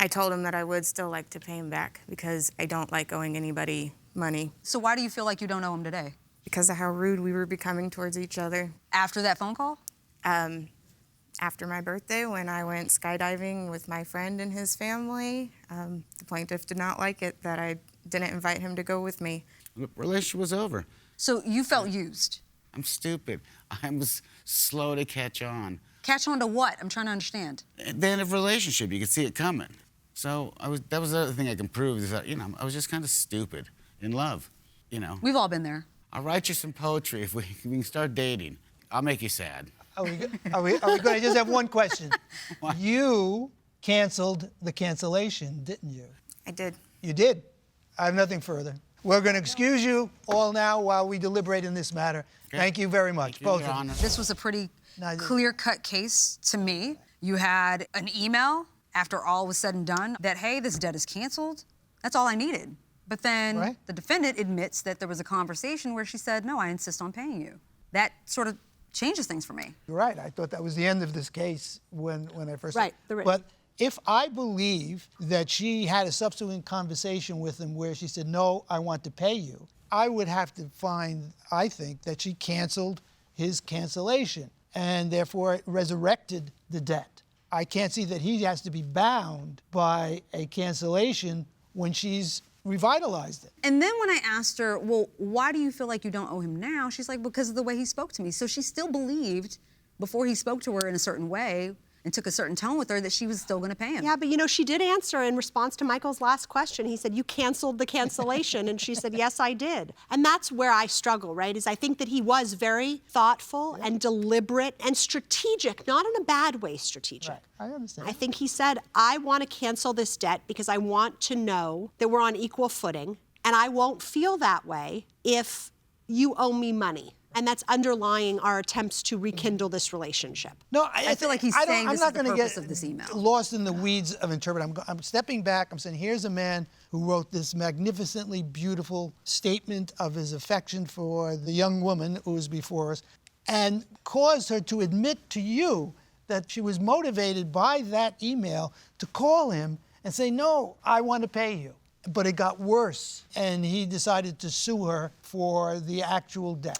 I told him that I would still like to pay him back because I don't like owing anybody money. So why do you feel like you don't owe him today? Because of how rude we were becoming towards each other. After that phone call? After my birthday, when I went skydiving with my friend and his family, the plaintiff did not like it that I didn't invite him to go with me. The relationship was over. So you felt used? I'm stupid. I was slow to catch on. Catch on to what? I'm trying to understand. At the end of a relationship, you could see it coming. So that was the other thing I can prove is that, I was just kind of stupid in love, We've all been there. I'll write you some poetry if we can start dating. I'll make you sad. Are we good? I just have one question. You canceled the cancellation, didn't you? I did. You did. I have nothing further. We're going to excuse you all now while we deliberate in this matter. Okay. Thank you very much, Thank you, both Your of Honor. you. This was a pretty clear-cut case to me. You had an email after all was said and done that, hey, this debt is canceled. That's all I needed. But then the defendant admits that there was a conversation where she said, no, I insist on paying you. That sort of changes things for me. You're right. I thought that was the end of this case when I first... Right. But if I believe that she had a subsequent conversation with him where she said, no, I want to pay you, I would have to find, I think, that she canceled his cancellation and therefore resurrected the debt. I can't see that he has to be bound by a cancellation when she's revitalized it. And then when I asked her, well, why do you feel like you don't owe him now? She's like, because of the way he spoke to me. So she still believed, before he spoke to her in a certain way and took a certain tone with her, that she was still going to pay him. Yeah, but she did answer in response to Michael's last question. He said, you canceled the cancellation. And she said, yes, I did. And that's where I struggle, right? Is I think that he was very thoughtful and deliberate and strategic, not in a bad way strategic. Right. I understand. I think he said, I want to cancel this debt because I want to know that we're on equal footing, and I won't feel that way if you owe me money. And that's underlying our attempts to rekindle this relationship. No, I feel like he's saying this is the purpose of this email. Lost in the weeds of interpreting. I'm stepping back. I'm saying, here's a man who wrote this magnificently beautiful statement of his affection for the young woman who was before us and caused her to admit to you that she was motivated by that email to call him and say, no, I want to pay you. But it got worse, and he decided to sue her for the actual debt.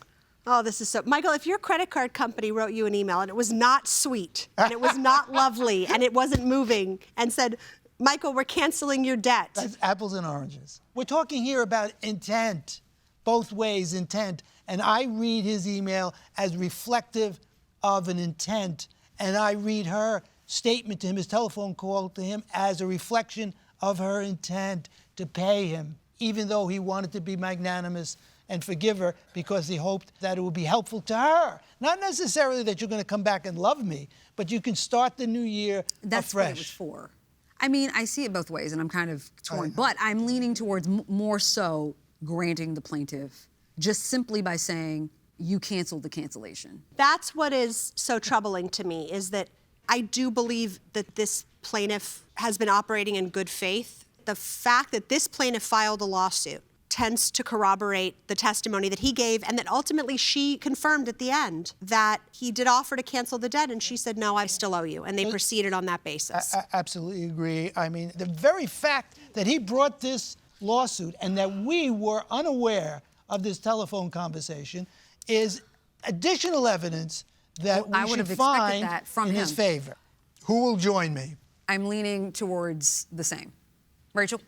Oh, this is so... Michael, if your credit card company wrote you an email and it was not sweet, and it was not lovely, and it wasn't moving, and said, Michael, we're canceling your debt. That's apples and oranges. We're talking here about intent, both ways intent. And I read his email as reflective of an intent, and I read her statement to him, his telephone call to him, as a reflection of her intent to pay him, even though he wanted to be magnanimous and forgive her because he hoped that it would be helpful to her. Not necessarily that you're going to come back and love me, but you can start the new year That's afresh. what it was for. I mean, I see it both ways, and I'm kind of torn. But I'm leaning towards more so granting the plaintiff just simply by saying, you canceled the cancellation. That's what is so troubling to me, is that I do believe that this plaintiff has been operating in good faith. The fact that this plaintiff filed a lawsuit tends to corroborate the testimony that he gave, and that ultimately she confirmed at the end that he did offer to cancel the debt, and she said, no, I still owe you, and they proceeded on that basis. I absolutely agree. I mean, the very fact that he brought this lawsuit and that we were unaware of this telephone conversation is additional evidence that I we would should have expected find that from in him. his favor. Who will join me? I'm leaning towards the same. Rachel?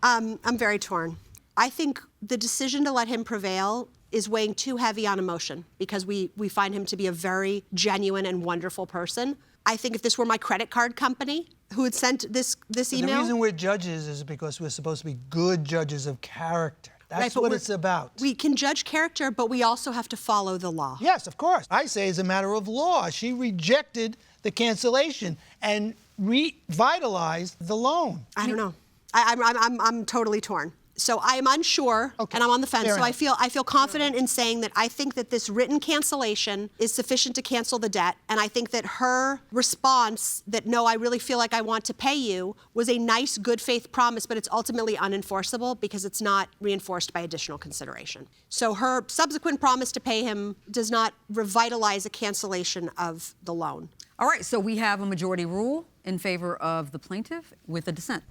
I'm very torn. I think the decision to let him prevail is weighing too heavy on emotion because we find him to be a very genuine and wonderful person. I think if this were my credit card company who had sent this email... The reason we're judges is because we're supposed to be good judges of character. That's what it's about. We can judge character, but we also have to follow the law. Yes, of course. I say as a matter of law, she rejected the cancellation and revitalized the loan. I don't know. I'm totally torn. So I am unsure, and I'm on the fence. Fair So enough. I feel confident in saying that I think that this written cancellation is sufficient to cancel the debt, and I think that her response that, no, I really feel like I want to pay you, was a nice, good faith promise, but it's ultimately unenforceable because it's not reinforced by additional consideration. So her subsequent promise to pay him does not revitalize a cancellation of the loan. All right, so we have a majority rule in favor of the plaintiff with a dissent.